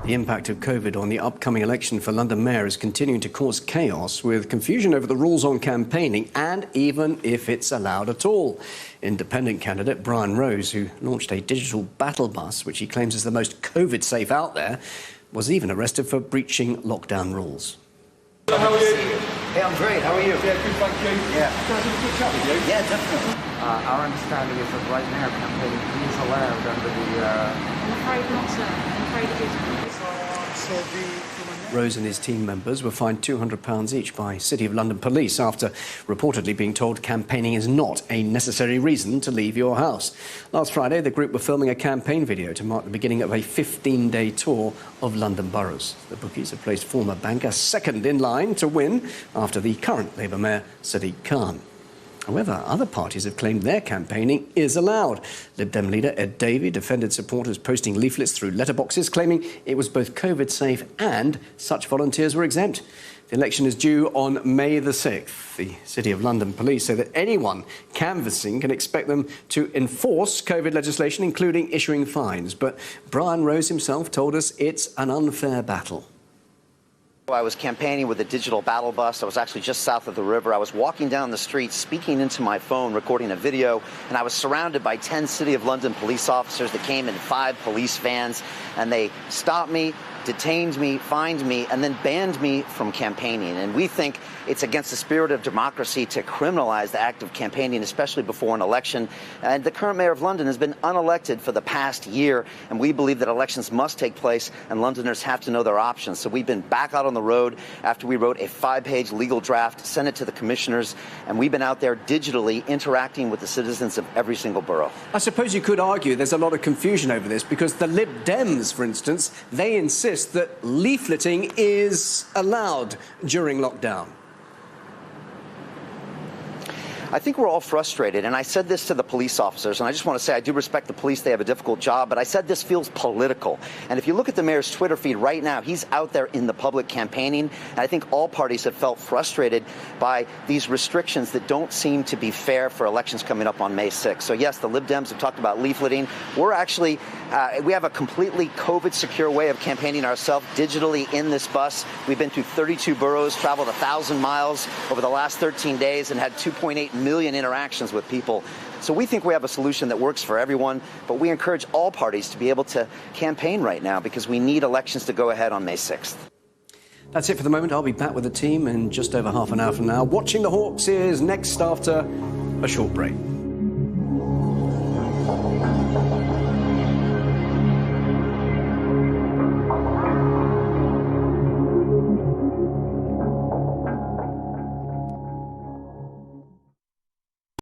The impact of COVID on the upcoming election for London Mayor is continuing to cause chaos, with confusion over the rules on campaigning and even if it's allowed at all. Independent candidate Brian Rose, who launched a digital battle bus, which he claims is the most COVID-safe out there, was even arrested for breaching lockdown rules. How are you? Hey, I'm great. How are you? Yeah, good, thank you. Yeah. Can I have a quick chat with you? Yeah, definitely. Our understanding is that right now campaigning is allowed under the... I'm afraid not, sir. I'm afraid it isn't. Rose and his team members were fined £200 each by City of London Police after reportedly being told campaigning is not a necessary reason to leave your house. Last Friday, the group were filming a campaign video to mark the beginning of a 15-day tour of London boroughs. The bookies have placed former banker second in line to win after the current Labour Mayor, Sadiq Khan. However, other parties have claimed their campaigning is allowed. Lib Dem leader Ed Davey defended supporters posting leaflets through letterboxes, claiming it was both COVID-safe and such volunteers were exempt. The election is due on May the 6th. The City of London Police say that anyone canvassing can expect them to enforce COVID legislation, including issuing fines. But Brian Rose himself told us it's an unfair battle. I was campaigning with a digital battle bus. I was actually just south of the river. I was walking down the street, speaking into my phone, recording a video, and I was surrounded by 10 City of London police officers that came in 5 police vans, and they stopped me, detained me, fined me, and then banned me from campaigning. And we think it's against the spirit of democracy to criminalize the act of campaigning, especially before an election. And the current mayor of London has been unelected for the past year, and we believe that elections must take place and Londoners have to know their options. So we've been back out on the road after we wrote a 5-page legal draft, sent it to the commissioners, and we've been out there digitally interacting with the citizens of every single borough. I suppose you could argue there's a lot of confusion over this because the Lib Dems, for instance, they insist that leafleting is allowed during lockdown. I think we're all frustrated, and I said this to the police officers, and I just want to say I do respect the police. They have a difficult job, but I said this feels political. And if you look at the mayor's Twitter feed right now, he's out there in the public campaigning, and I think all parties have felt frustrated by these restrictions that don't seem to be fair for elections coming up on May 6th. So yes, the Lib Dems have talked about leafleting. We're actually, we have a completely COVID-secure way of campaigning ourselves digitally in this bus. We've been through 32 boroughs, traveled 1,000 miles over the last 13 days, and had 2.8 million interactions with people. So we think we have a solution that works for everyone, but we encourage all parties to be able to campaign right now because we need elections to go ahead on May 6th. That's it for the moment. I'll be back with the team in just over half an hour from now. Watching the Hawks is next after a short break.